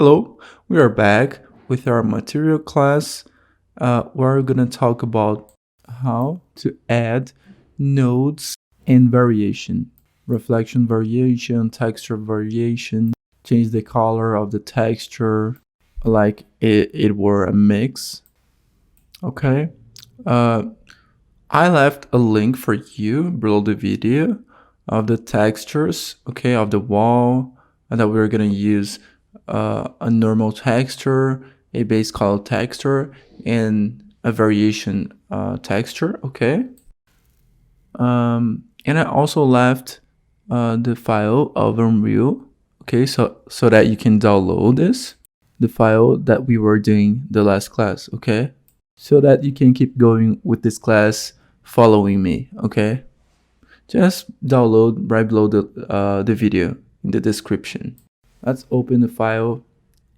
Hello, we are back with our material class. We're gonna talk about how to add nodes and variation, reflection variation, texture variation, change the color of the texture like it were a mix. Okay. I left a link for you below the video of the textures, okay, of the wall, and that we're gonna use a normal texture, a base color texture, and a variation texture, okay? And I also left the file overview, okay, so that you can download this, the file that we were doing the last class, okay? So that you can keep going with this class following me, okay? Just download right below the video in the description. Let's open the file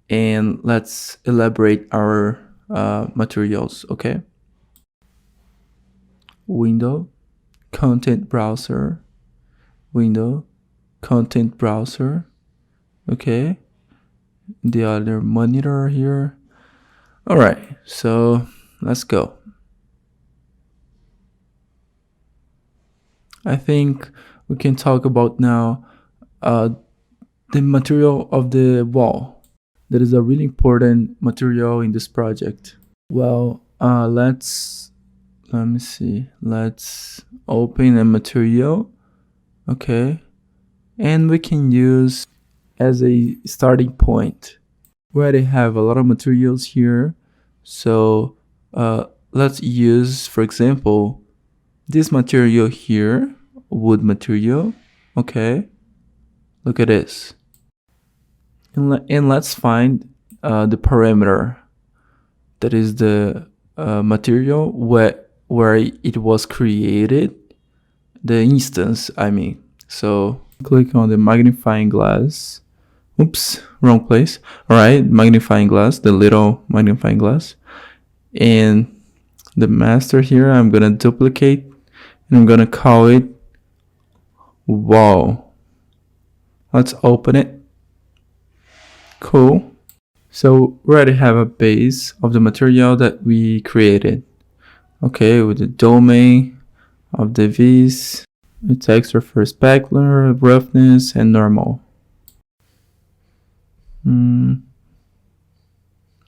and let's elaborate our materials, okay? Window, content browser, window, content browser, okay? The other monitor here. All right, so let's go. I think we can talk about now the material of the wall. That is a really important material in this project. Well, let me see. Let's open a material, okay? And we can use as a starting point. We already have a lot of materials here. So let's use, for example, this material here, wood material, okay? Look at this. And let's find the parameter that is the material where it was created, the instance, I mean. So click on the magnifying glass. Oops, wrong place. All right, magnifying glass, the little magnifying glass. And the master here, I'm gonna duplicate and I'm gonna call it wall. Let's open it. Cool. So we already have a base of the material that we created. Okay, with the domain of the V's, the texture for specular, roughness, and normal.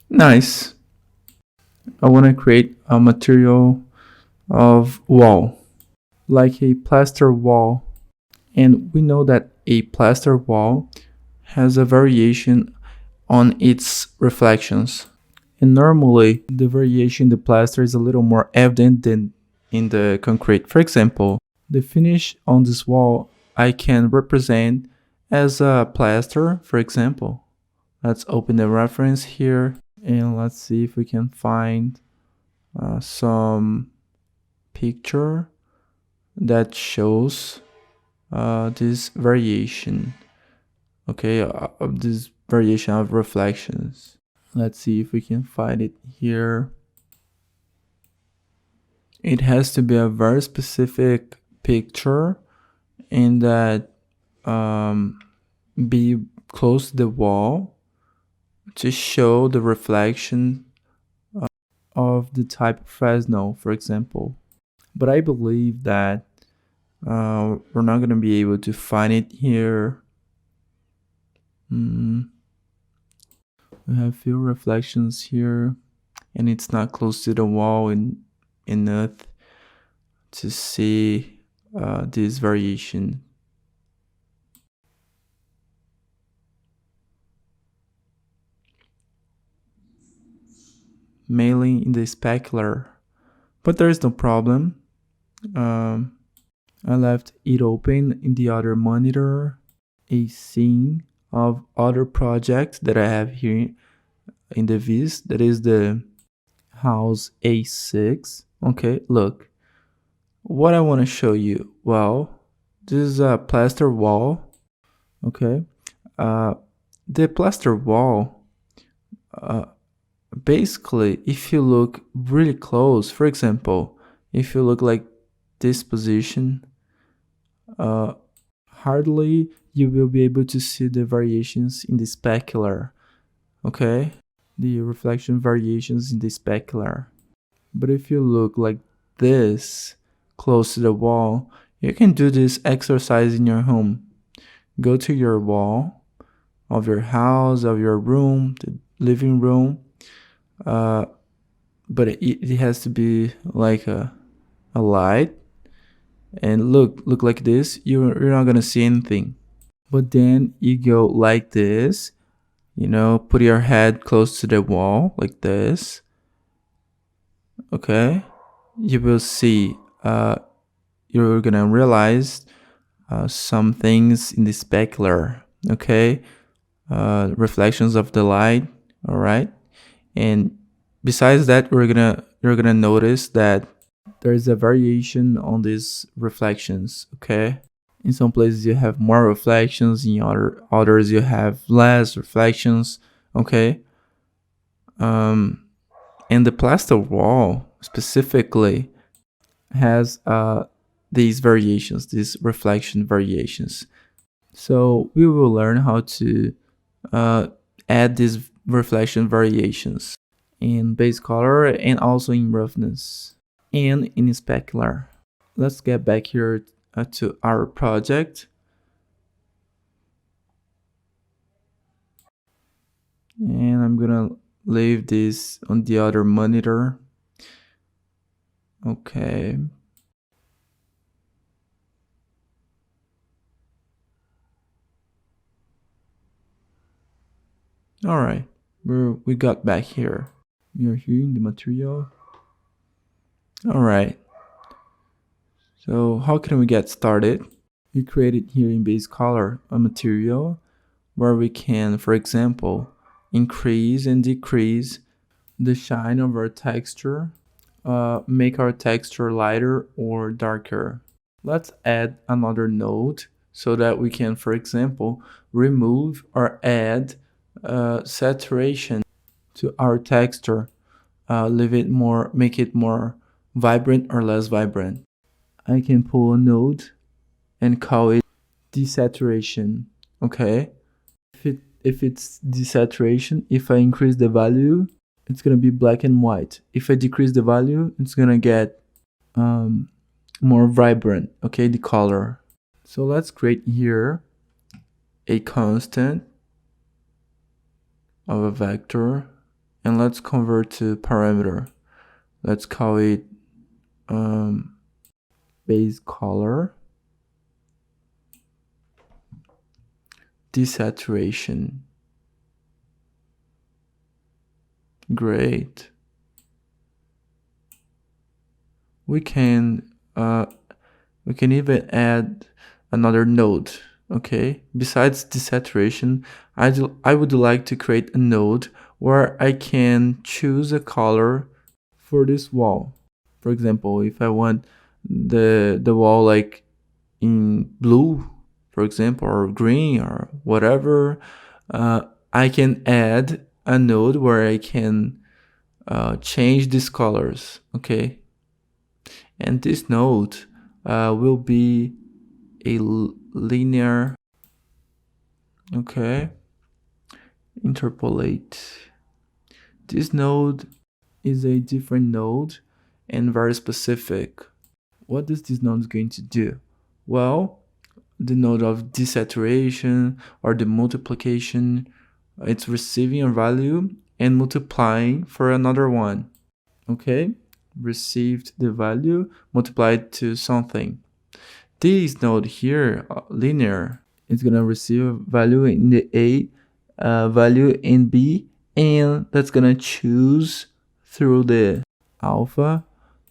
Nice. I want to create a material of wall, like a plaster wall. And we know that a plaster wall has a variation on its reflections. And normally, the variation in the plaster is a little more evident than in the concrete. For example, the finish on this wall I can represent as a plaster, for example. Let's open the reference here and let's see if we can find some picture that shows this variation, okay, of this variation of reflections. Let's see if we can find it here. It has to be a very specific picture and that be close to the wall to show the reflection of the type of Fresnel, for example. But I believe that we're not going to be able to find it here. We have few reflections here and it's not close to the wall enough to see this variation. Mainly in the specular, but there is no problem. I left it open in the other monitor, a scene of other project that I have here in the V's, that is the house A6. Okay, look, what I want to show you, well, this is a plaster wall, okay? The plaster wall, basically, if you look really close, for example, if you look like this position, hardly you will be able to see the variations in the specular. okay? The reflection variations in the specular. But if you look like this, close to the wall, you can do this exercise in your home. Go to your wall of your house, of your room, the living room, but it has to be like a light, and look like this. You're not gonna see anything. But then you go like this, put your head close to the wall like this, okay? You will see, you're gonna realize some things in the specular, okay? Reflections of the light, all right? And besides that, you're gonna notice that there's a variation on these reflections, okay? In some places you have more reflections, in others you have less reflections, okay? And the plaster wall specifically has these variations, these reflection variations. So we will learn how to add these reflection variations in base color and also in roughness and in specular. Let's get back here to our project. And I'm gonna leave this on the other monitor. Okay. All right, we got back here. We are here in the material. All right. So how can we get started? We created here in base color a material where we can, for example, increase and decrease the shine of our texture, make our texture lighter or darker. Let's add another node so that we can, for example, remove or add saturation to our texture, make it more vibrant or less vibrant. I can pull a node and call it desaturation, okay? If it's desaturation, if I increase the value, it's gonna be black and white. If I decrease the value, it's gonna get more vibrant, okay, the color. So let's create here a constant of a vector, and let's convert to parameter. Let's call it base color desaturation. Great. We can even add another node, okay? Besides desaturation, I would like to create a node where I can choose a color for this wall. For example, if I want the wall like in blue, for example, or green or whatever, I can add a node where I can change these colors, okay? And this node will be a linear, okay? Interpolate. This node is a different node and very specific. What is this node going to do? Well, the node of desaturation or the multiplication, it's receiving a value and multiplying for another one, okay? Received the value, multiplied to something. This node here, linear, is gonna receive a value in the A, value in B, and that's gonna choose through the alpha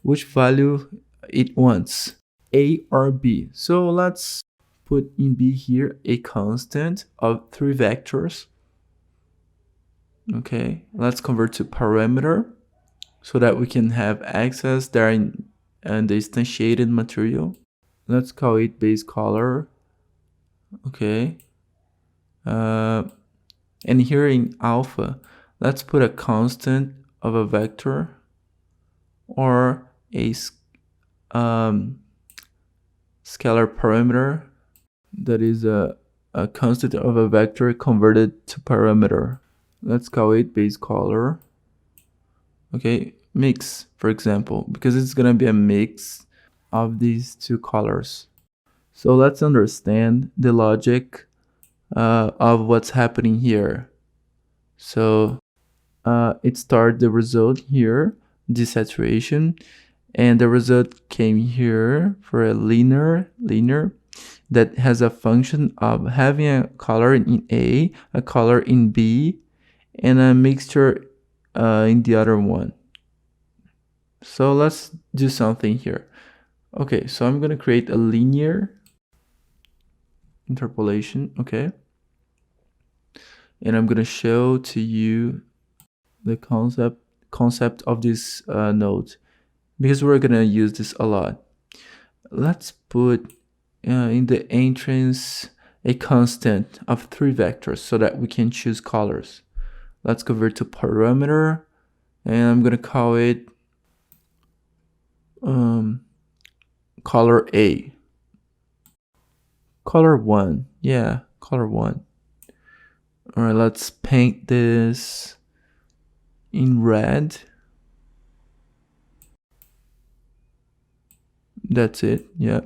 which value it wants, A or B. So let's put in B here a constant of 3 vectors. Okay, let's convert to parameter so that we can have access there in the instantiated material. Let's call it base color. Okay. And here in alpha, let's put a constant of a vector or a scalar parameter that is a constant of a vector converted to parameter. Let's call it base color. Okay, mix, for example, because it's gonna be a mix of these two colors. So let's understand the logic of what's happening here. So it started the result here, desaturation, and the result came here for a linear that has a function of having a color in A, a color in B, and a mixture in the other one. So let's do something here. Okay, so I'm gonna create a linear interpolation, okay? And I'm gonna show to you the concept of this node, because we're gonna use this a lot. Let's put in the entrance a constant of 3 vectors so that we can choose colors. Let's convert to parameter, and I'm gonna call it color A. Color 1, yeah, color 1. All right, let's paint this in red. That's it, yeah.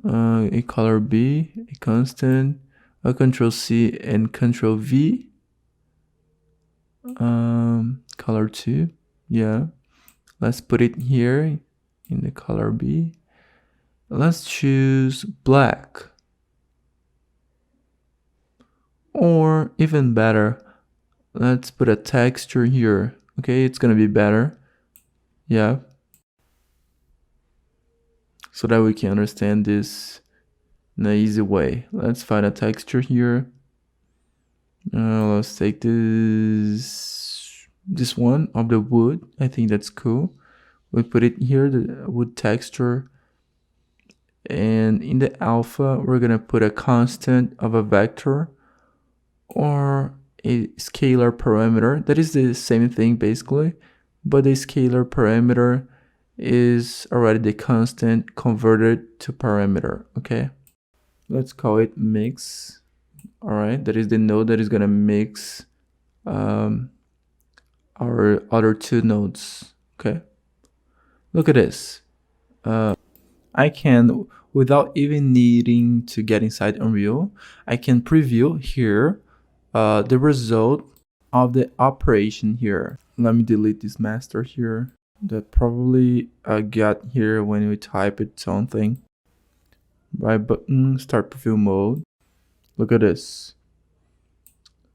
A color B, a constant, a control C and control V. Color 2, yeah. Let's put it here in the color B. Let's choose black. Or even better, let's put a texture here. Okay, it's gonna be better. Yeah. So that we can understand this in an easy way. Let's find a texture here. Let's take this one of the wood. I think that's cool. We put it here, the wood texture. And in the alpha, we're gonna put a constant of a vector or a scalar parameter. That is the same thing basically, but the scalar parameter is already the constant converted to parameter, okay? Let's call it mix. All right, that is the node that is gonna mix our other 2 nodes, okay? Look at this. I can, without even needing to get inside Unreal, I can preview here the result of the operation here. Let me delete this master here. That probably got here when we type it something. Right button, start preview mode. Look at this.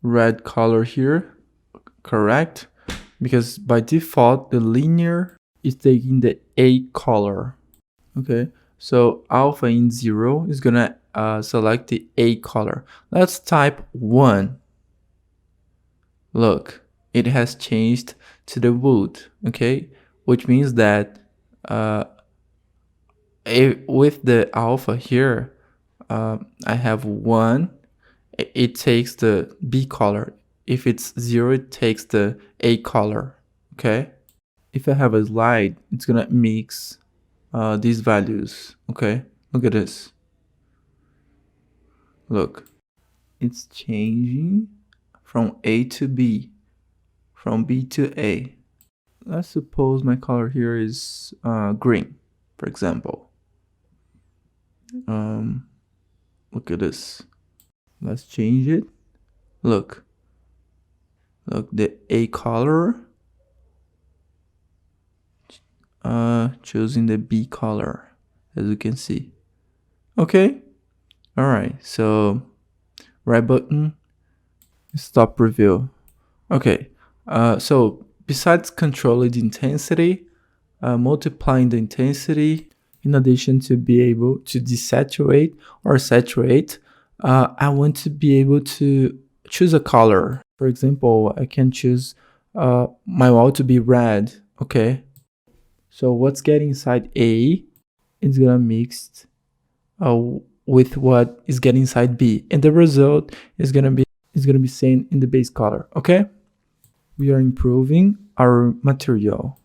Red color here, correct? Because by default, the linear is taking the A color. Okay, so alpha in 0 is gonna select the A color. Let's type 1. Look, it has changed to the wood, okay? Which means that with the alpha here, I have 1, it takes the B color. If it's 0, it takes the A color, okay? If I have a slide, it's gonna mix these values, okay? Look at this. Look, it's changing from A to B, from B to A. Let's suppose my color here is green, for example. Look at this. Let's change it. Look, the A color choosing the B color, as you can see. Okay, all right, so right button, stop preview. Okay, so besides controlling the intensity, multiplying the intensity, in addition to be able to desaturate or saturate, I want to be able to choose a color. For example, I can choose my wall to be red, okay? So what's getting inside A is gonna mix with what is getting inside B, and the result is gonna be seen in the base color, okay? We are improving our material.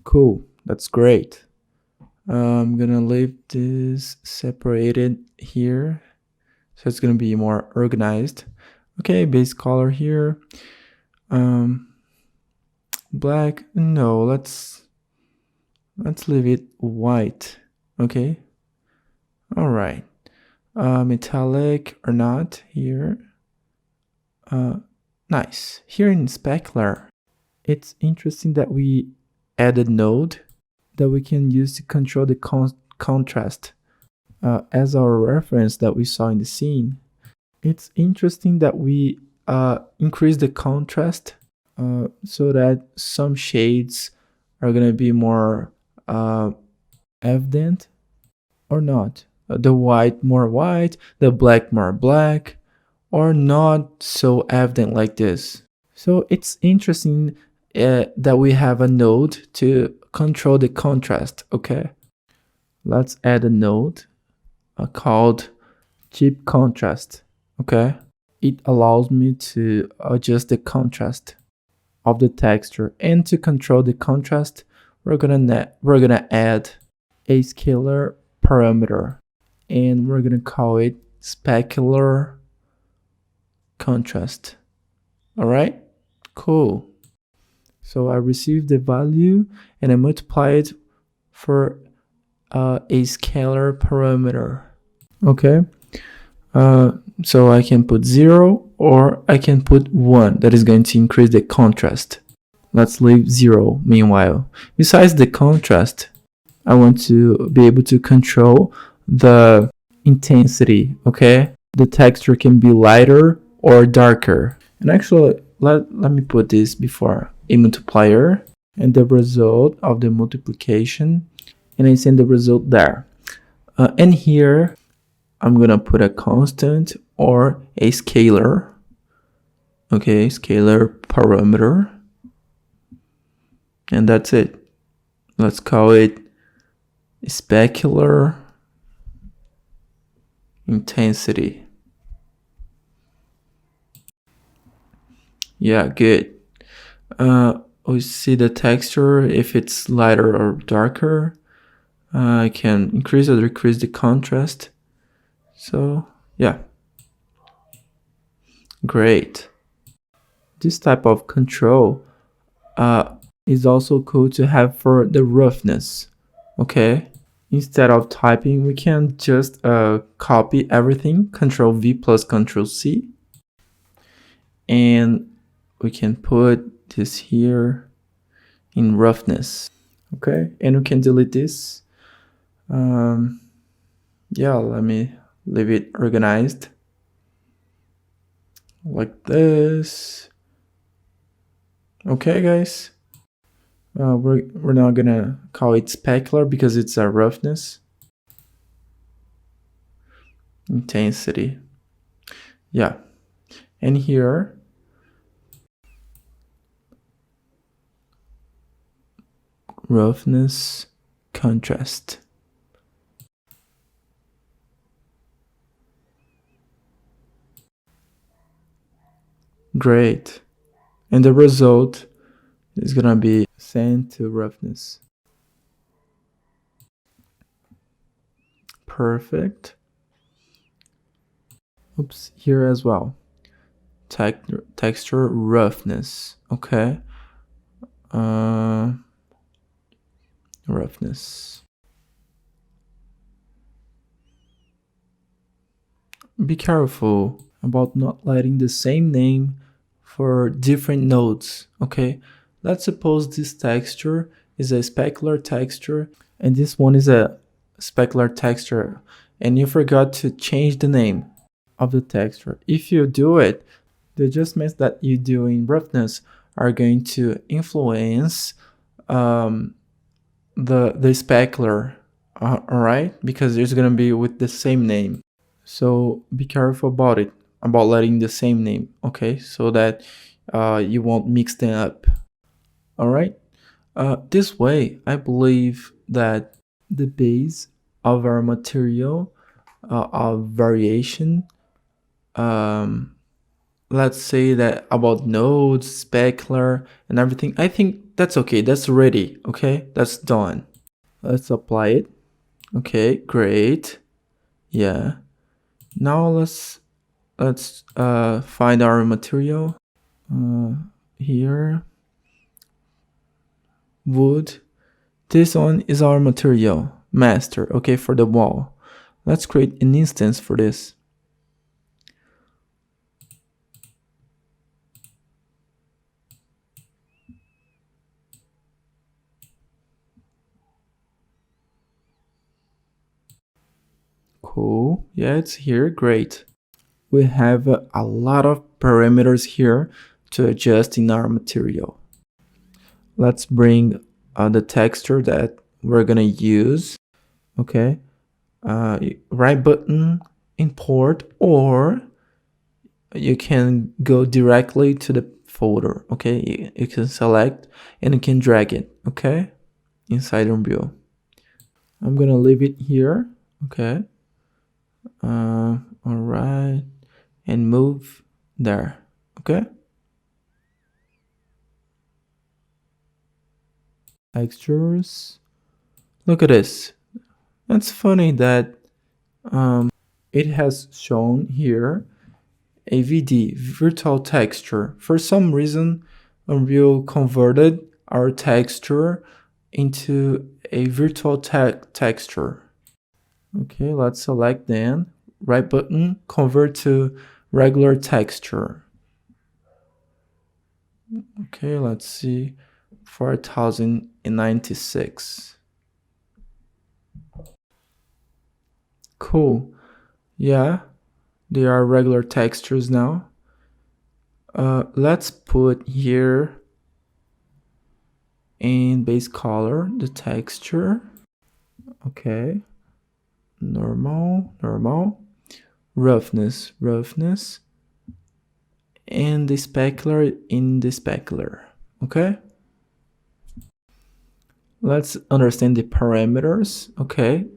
Cool, that's great. I'm gonna leave this separated here, so it's gonna be more organized. Okay, base color here. Black, no, let's leave it white. Okay. All right. Metallic or not here. Nice. Here in specular, it's interesting that we add a node that we can use to control the contrast as our reference that we saw in the scene. It's interesting that we increase the contrast so that some shades are going to be more evident or not. The white more white, the black more black, or not so evident like this. So it's interesting that we have a node to control the contrast, okay? Let's add a node called cheap contrast, okay? It allows me to adjust the contrast of the texture, and to control the contrast, we're gonna add a scalar parameter, and we're gonna call it specular contrast. All right, cool. So I received the value and I multiply it for a scalar parameter. Okay. So I can put 0 or I can put 1. That is going to increase the contrast. Let's leave 0 meanwhile. Besides the contrast, I want to be able to control the intensity, okay? The texture can be lighter or darker. And actually, let me put this before a multiplier and the result of the multiplication, and I send the result there. And here, I'm gonna put a constant or a scalar, okay, scalar parameter, and that's it. Let's call it specular intensity. Yeah, good. We see the texture, if it's lighter or darker. I can increase or decrease the contrast. So yeah, great. This type of control is also cool to have for the roughness, okay? Instead of typing, we can just copy everything, Control V plus Control C, and we can put this here in roughness, okay? And we can delete this. Yeah, let me leave it organized like this. Okay, guys. We're not gonna call it specular because it's a roughness. Intensity. Yeah. And here, roughness, contrast. Great. And the result is gonna be sand to roughness. Perfect. Oops, here as well. Texture roughness. Okay. Roughness. Be careful about not letting the same name for different nodes, okay? Let's suppose this texture is a specular texture and this one is a specular texture, and you forgot to change the name of the texture. If you do it, the adjustments that you do in roughness are going to influence the specular, all right? Because it's gonna be with the same name. So be careful about it, about letting the same name, okay? So that you won't mix them up. All right. This way, I believe that the base of our material of variation, let's say that about nodes, specular, and everything, I think that's okay. That's ready. Okay, that's done. Let's apply it. Okay, great. Yeah. Now let's let's find our material here. Wood. This one is our material, master, okay, for the wall. Let's create an instance for this. Cool. Yeah, it's here. Great. We have a lot of parameters here to adjust in our material. Let's bring the texture that we're gonna use. Okay. Right button, import, or you can go directly to the folder. Okay, you can select and you can drag it. Okay, inside Unreal. I'm gonna leave it here. Okay. All right, and move there. Okay. Textures. Look at this. That's funny that it has shown here a VD, virtual texture. For some reason, Unreal converted our texture into a virtual texture. Okay, let's select then. Right button, convert to regular texture. Okay, let's see. 4096. Cool. Yeah, they are regular textures now. Let's put here in base color the texture. Okay. Normal, roughness, and the specular in the specular. Okay. Let's understand the parameters. Okay.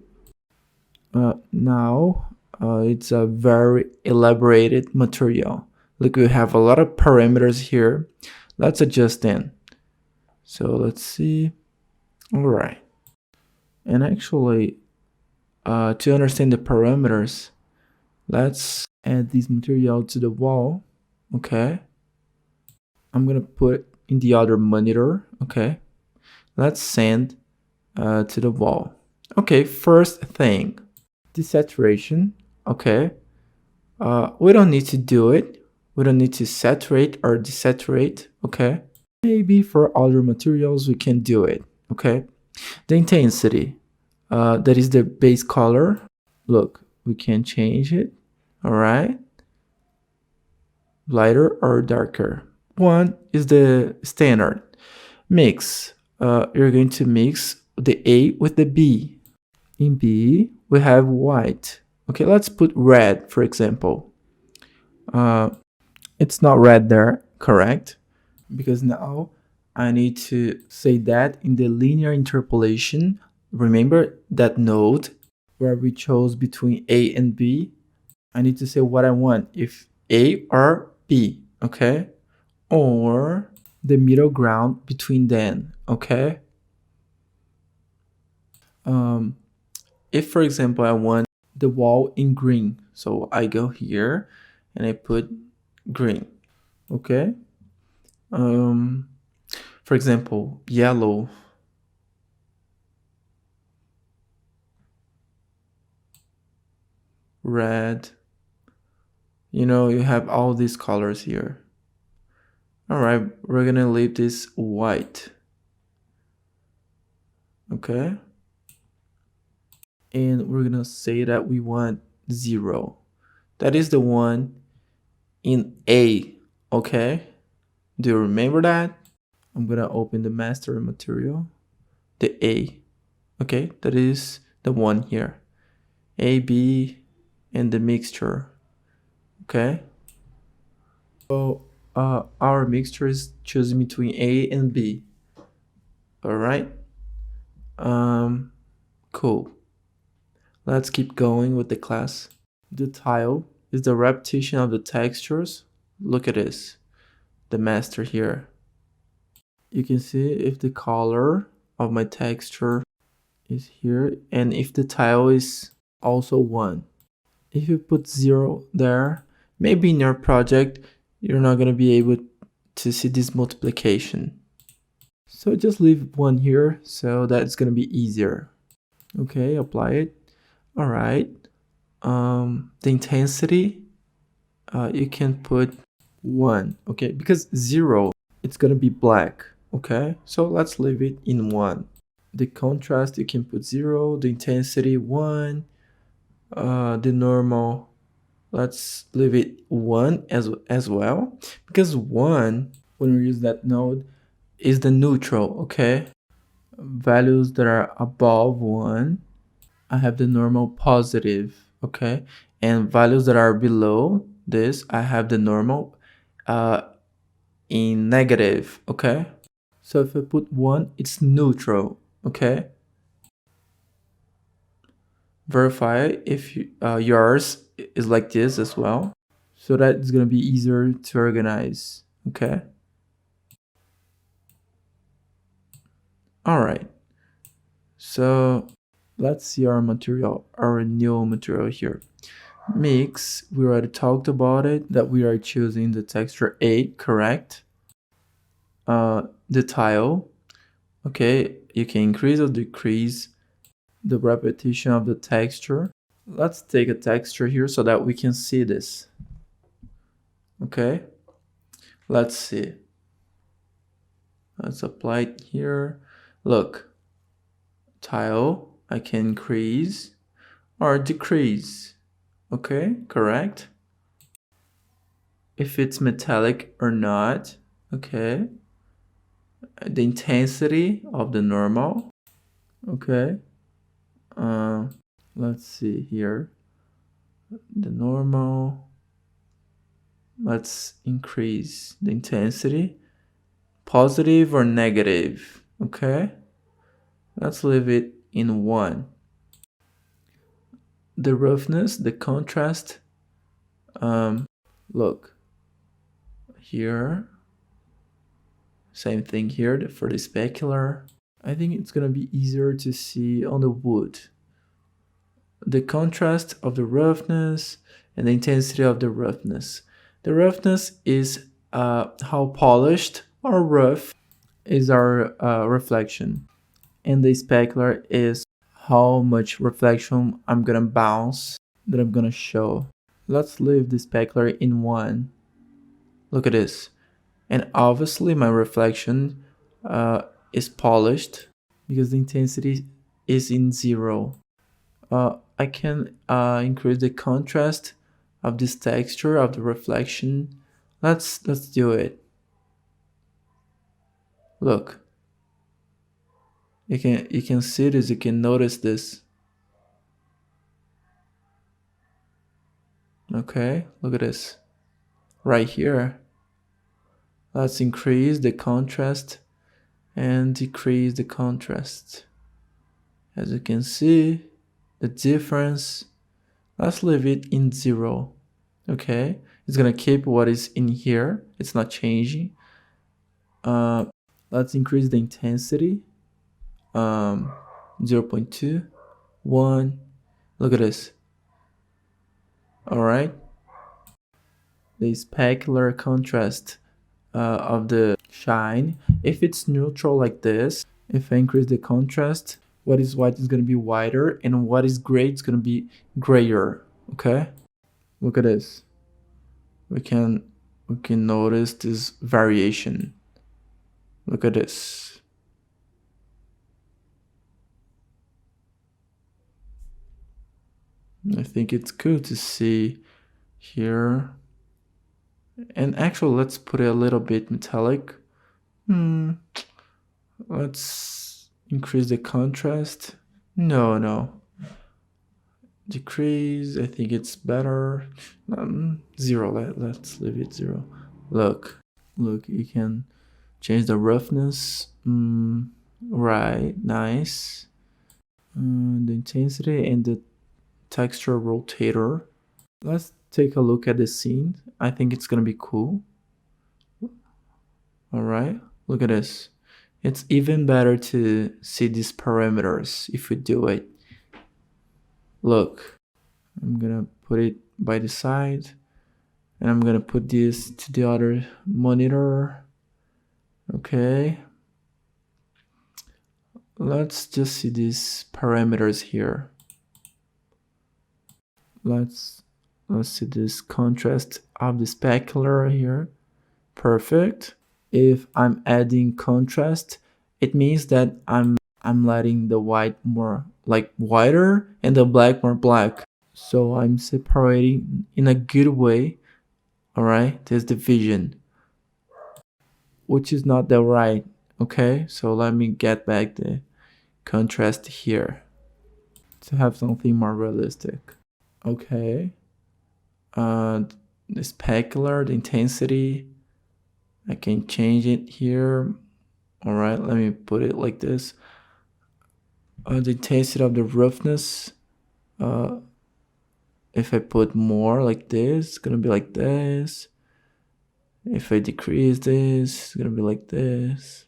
Now it's a very elaborated material. Look, we have a lot of parameters here. Let's adjust them. So let's see. All right. And actually, to understand the parameters, let's add this material to the wall. Okay. I'm gonna put in the other monitor. Okay. Let's send to the wall. Okay. First thing, desaturation. Okay. We don't need to do it. We don't need to saturate or desaturate. Okay. Maybe for other materials we can do it. Okay. The intensity. That is the base color. Look, we can change it. All right. Lighter or darker. One is the standard. Mix. You're going to mix the A with the B. In B, we have white. Okay, let's put red, for example. It's not red there, correct? Because now I need to say that in the linear interpolation. Remember that node where we chose between A and B? I need to say what I want, if A or B, okay? Or the middle ground between them, okay? If, for example, I want the wall in green, so I go here and I put green, okay? For example, yellow. Red. You know, you have all these colors here. All right, we're gonna leave this white. Okay. And we're gonna say that we want 0. That is the one in A. Okay. Do you remember that? I'm gonna open the master material. The A. Okay, that is the one here. A, B, and the mixture. Okay. So our mixture is choosing between A and B. All right. Cool. Let's keep going with the class. The tile is the repetition of the textures. Look at this. The master here. You can see if the color of my texture is here and if the tile is also 1. If you put 0 there, maybe in your project, you're not gonna be able to see this multiplication. So just leave 1 here, so that's gonna be easier. Okay, apply it. All right. The intensity, you can put 1, okay? Because 0, it's gonna be black, okay? So let's leave it in 1. The contrast, you can put 0. The intensity, 1. The normal, let's leave it 1 as well. Because 1, when we use that node, is the neutral, okay? Values that are above 1, I have the normal positive, okay? And values that are below this, I have the normal in negative, okay? So if I put 1, it's neutral, okay? Verify if yours is like this as well, so that it's gonna be easier to organize, okay? All right, so let's see our material, our new material here. Mix, we already talked about it, that we are choosing the texture 8, correct? The tile, okay, you can increase or decrease the repetition of the texture. Let's take a texture here so that we can see this. Okay, let's see. Let's apply it here. Look, tile, I can increase or decrease. Okay, correct. If it's metallic or not, okay. The intensity of the normal, okay. Let's see here. The normal, let's increase the intensity. Positive or negative, okay. Let's leave it in 1. The roughness, the contrast, look here, same thing here for the specular. I think it's gonna be easier to see on the wood. The contrast of the roughness and the intensity of the roughness. The roughness is how polished or rough is our reflection, and the specular is how much reflection I'm gonna bounce, that I'm gonna show. Let's leave the specular in 1. Look at this. And obviously my reflection is polished because the intensity is in 0. I can increase the contrast of this texture of the reflection. Let's do it. Look, you can see this, you can notice this. Okay, look at this right here. Let's increase the contrast and decrease the contrast. As you can see, the difference, let's leave it in 0. Okay, it's gonna keep what is in here, it's not changing. Let's increase the intensity, 0.2, 1. Look at this. All right, the specular contrast of the shine, if it's neutral like this, if I increase the contrast, what is white is going to be whiter, and what is gray is going to be grayer. Okay, look at this. We can notice this variation. Look at this. I think it's good to see here. And actually, let's put it a little bit metallic. Let's increase the contrast. No. Decrease, I think it's better. 0, let's leave it 0. Look, you can change the roughness. Right, nice. The intensity and the texture rotator. Let's take a look at the scene. I think it's gonna be cool. All right, look at this. It's even better to see these parameters if we do it. Look, I'm gonna put it by the side, And I'm gonna put this to the other monitor. Okay. Let's just see these parameters here. Let's see this contrast of the specular here. Perfect. If I'm adding contrast, it means that I'm letting the white more like whiter and the black more black. So I'm separating in a good way. All right, this division, which is not the right. Okay, so let me get back the contrast here to have something more realistic. Okay, the specular, the intensity, I can change it here. All right, let me put it like this. The intensity of the roughness, if I put more like this, it's gonna be like this. If I decrease this, it's gonna be like this.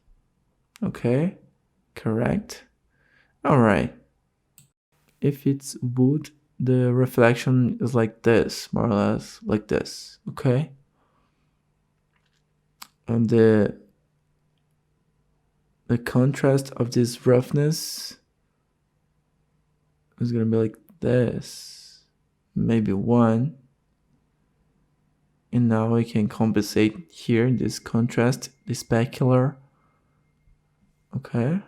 Okay, correct. All right. If it's wood, the reflection is like this, more or less like this. Okay. And the contrast of this roughness is gonna be like this, maybe 1. And now I can compensate here this contrast, the specular. Okay.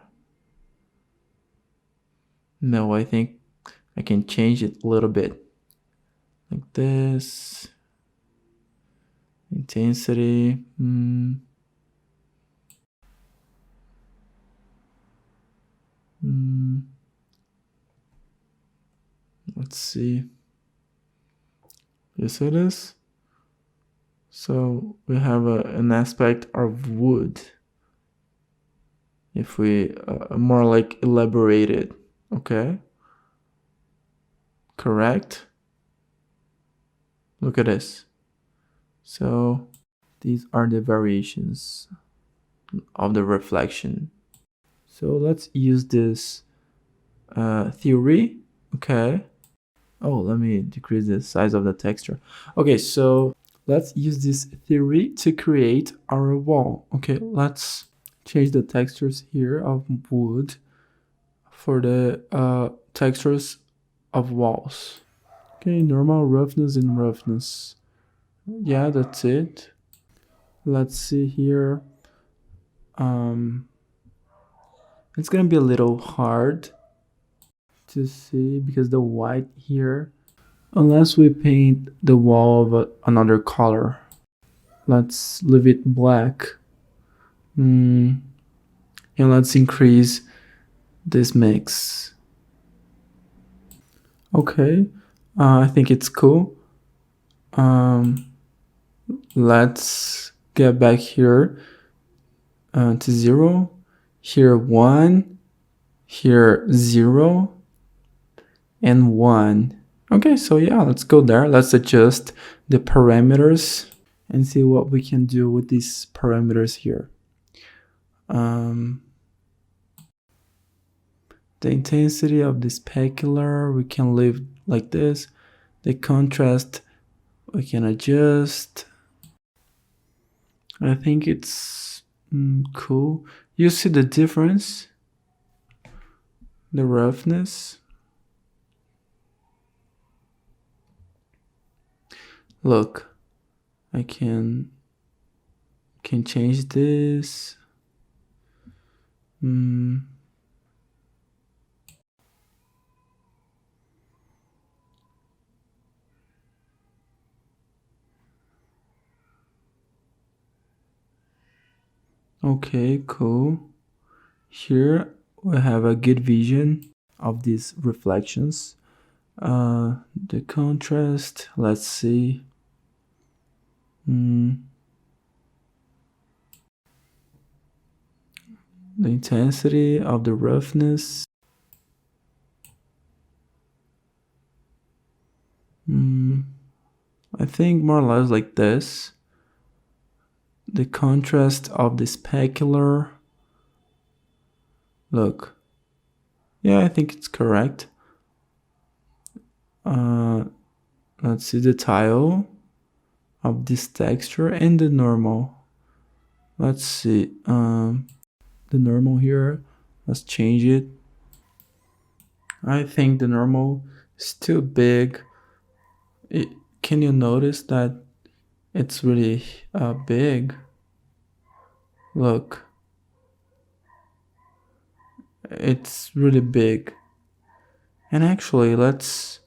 Now I think I can change it a little bit like this. Intensity. Let's see. Yes, it is. So we have an aspect of wood. If we more like elaborated, okay? Correct? Look at this. So these are the variations of the reflection. So let's use this theory, okay? Oh, let me decrease the size of the texture. Okay, so let's use this theory to create our wall. Okay, let's change the textures here of wood for the textures of walls. Okay, normal roughness and roughness. Yeah, that's it. Let's see here. It's gonna be a little hard to see because the white here, unless we paint the wall of another color. Let's leave it black. And let's increase this mix. Okay, I think it's cool. Let's get back here to 0. Here 1, here 0, and 1. Okay, so yeah, let's go there. Let's adjust the parameters and see what we can do with these parameters here. The intensity of the specular, we can leave like this. The contrast, we can adjust. I think it's cool. You see the difference? The roughness. Look, I can change this. Okay, cool. Here we have a good vision of these reflections. The contrast, let's see. The intensity of the roughness. I think more or less like this. The contrast of the specular. Look. Yeah, I think it's correct. Let's see the tile of this texture and the normal. Let's see, the normal here, let's change it. I think the normal is too big. Can you notice that it's really big? Look, it's really big. And actually, let's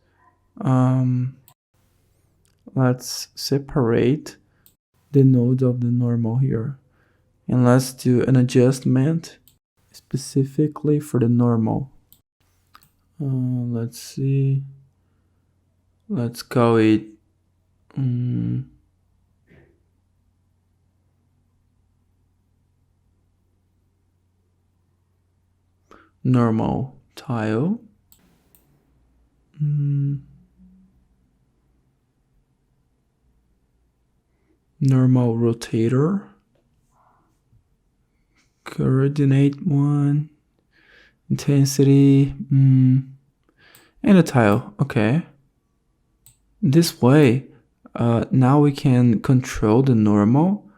separate the nodes of the normal here, and let's do an adjustment specifically for the normal. Let's see, let's call it normal tile. Normal rotator, coordinate 1, intensity, and a tile. Okay, this way now we can control the normal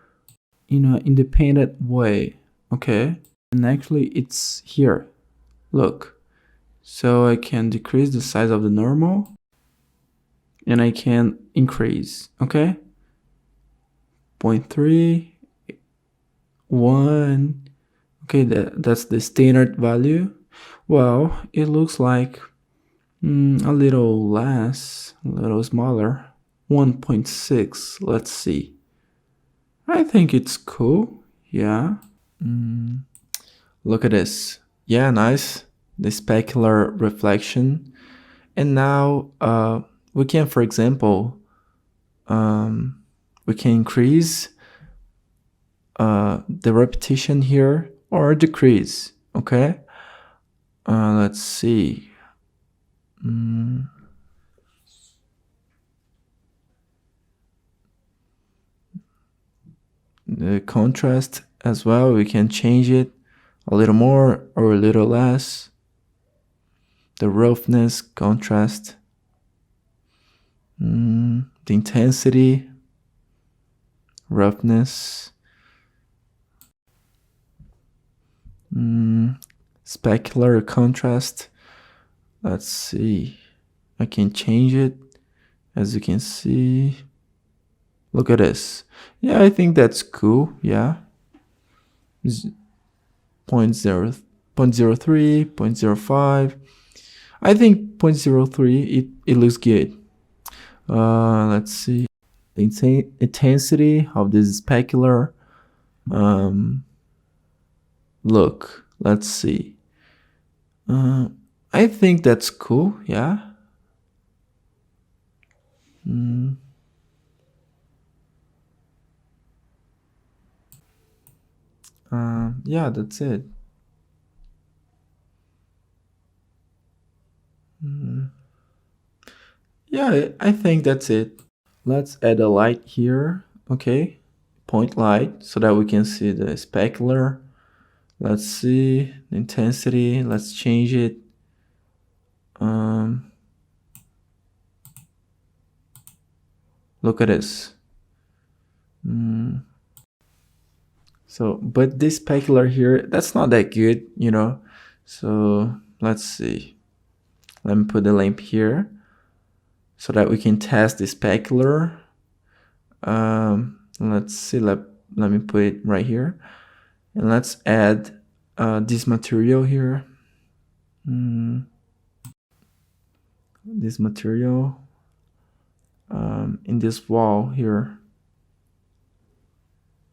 in an independent way. Okay, and actually it's here, look. So I can decrease the size of the normal and I can increase. Okay, 0.3, 1. Okay, that's the standard value. Well, it looks like a little less, a little smaller, 1.6. Let's see. I think it's cool. Yeah. Look at this. Yeah, nice. The specular reflection. And now we can, for example, we can increase the repetition here or decrease. Okay, let's see. The contrast as well, we can change it a little more or a little less. The roughness, contrast, the intensity, roughness, specular contrast. Let's see, I can change it, as you can see. Look at this. Yeah, I think that's cool. Yeah, 0.03, 0.05. I think 0.03, it looks good. Let's see, the intensity of this specular. Look, let's see. I think that's cool. Yeah. Yeah, that's it. Yeah, I think that's it. Let's add a light here. Okay, point light so that we can see the specular. Let's see the intensity. Let's change it. Look at this. So, but this specular here, that's not that good, you know. So let's see. Let me put the lamp here so that we can test the specular. Let's see. Let me put it right here, and let's add this material here. This material in this wall here.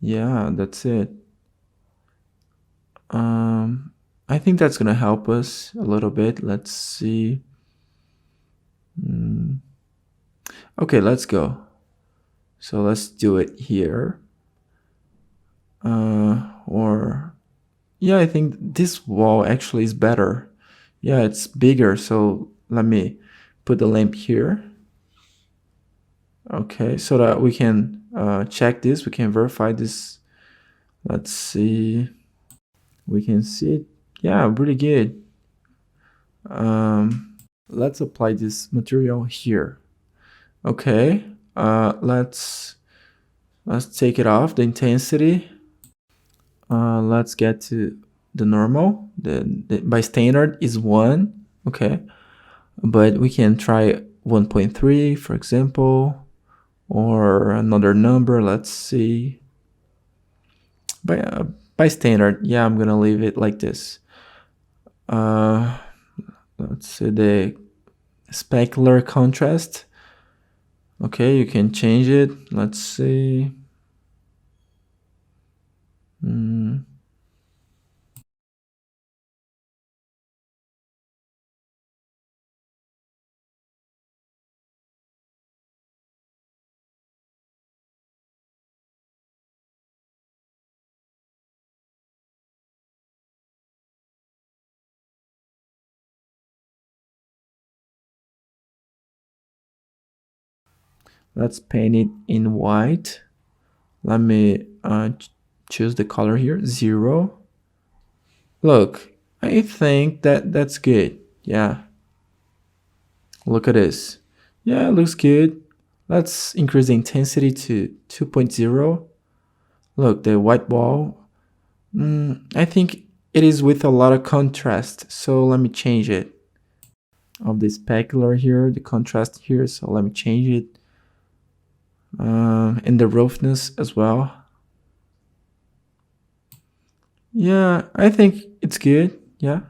Yeah, that's it. I think that's gonna help us a little bit. Let's see. Okay, let's go. So let's do it here. Or yeah, I think this wall actually is better. Yeah, it's bigger. So let me put the lamp here. Okay, so that we can check this, we can verify this. Let's see. We can see it. Yeah, really good. Let's apply this material here. Okay, let's Let's take it off, the intensity. Let's get to the normal. The by standard is 1, okay? But we can try 1.3, for example, or another number. Let's see. By standard, yeah, I'm gonna leave it like this. Let's see the specular contrast. Okay, you can change it. Let's see. Let's paint it in white. Let me choose the color here, 0. Look, I think that's good. Yeah. Look at this. Yeah, it looks good. Let's increase the intensity to 2.0. Look, the white wall. I think it is with a lot of contrast. So let me change it. Of the specular here, the contrast here. So let me change it. And the roughness as well. Yeah, I think it's good. Yeah.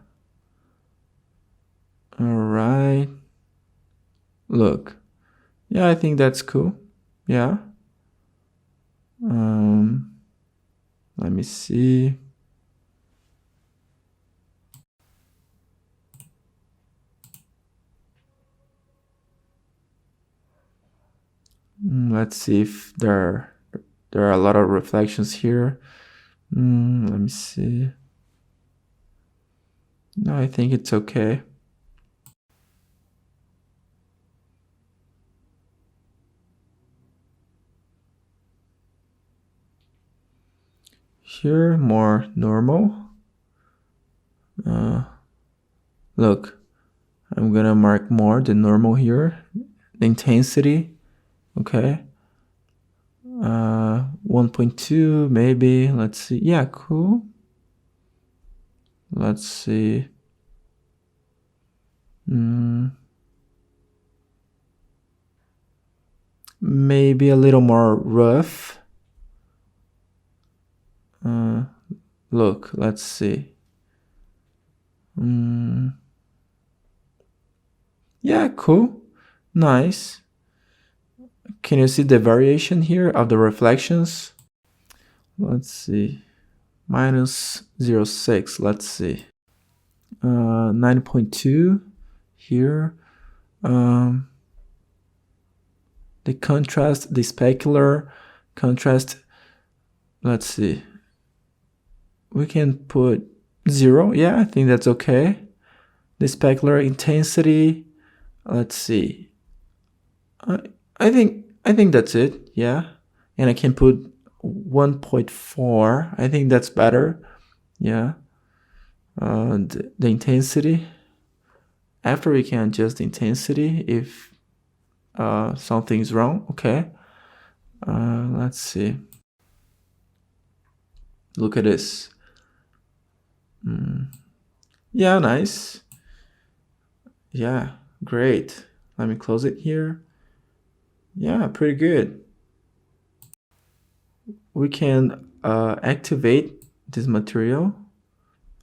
All right. Look. Yeah, I think that's cool. Yeah. Let me see. Let's see if there are a lot of reflections here. Let me see. No, I think it's okay. Here, more normal. Look, I'm gonna mark more the normal here, the intensity. Okay. 1.2 maybe. Let's see. Yeah, cool. Let's see. Maybe a little more rough. Look, let's see. Yeah, cool. Nice. Can you see the variation here of the reflections? Let's see. Minus 0.6. Let's see. 9.2 here. The contrast, the specular contrast. Let's see. We can put 0. Yeah, I think that's okay. The specular intensity. Let's see. I think that's it. Yeah, and I can put 1.4. I think that's better. Yeah. The intensity. After we can adjust the intensity if something's wrong. Okay. Let's see. Look at this. Yeah, nice. Yeah, great. Let me close it here. Yeah, pretty good. We can activate this material,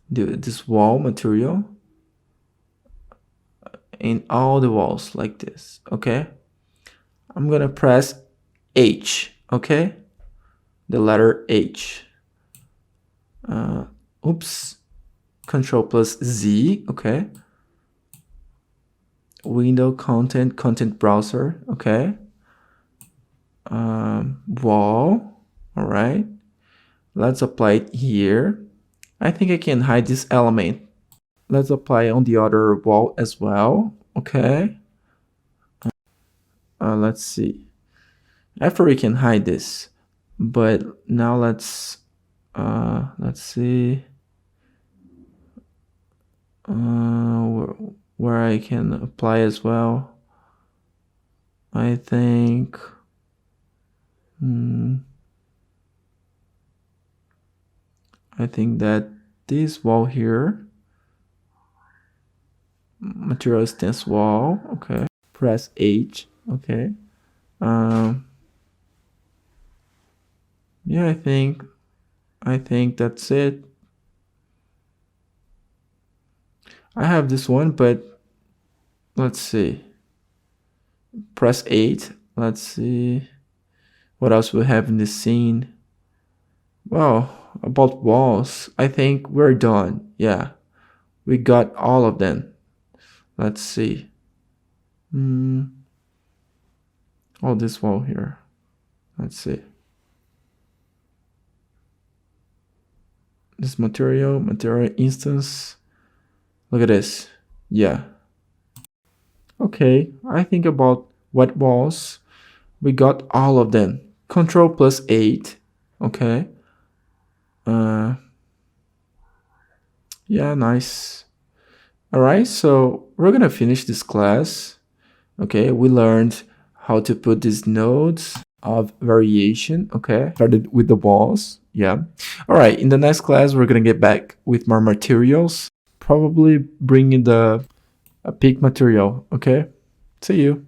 this wall material, in all the walls like this. Okay. I'm gonna press H. Okay. The letter H. Oops. Control plus Z. Okay. Window content browser. Okay. Wall. All right. Let's apply it here. I think I can hide this element. Let's apply on the other wall as well. Okay. Let's see. After we can hide this, but now let's see where I can apply as well. I think I think that this wall here, material stance wall, okay. Press H, okay. Yeah, I think that's it. I have this one, but let's see. Press 8. Let's see what else we have in this scene. Well, about walls, I think we're done. Yeah, we got all of them. Let's see. Oh, this wall here. Let's see. This material instance. Look at this. Yeah. Okay, I think about wet walls. We got all of them. Control plus 8. Okay. Yeah, nice. All right, so we're gonna finish this class. Okay, we learned how to put these nodes of variation. Okay, started with the walls. Yeah. All right, in the next class, we're gonna get back with more materials. Probably bringing a peak material. Okay, see you.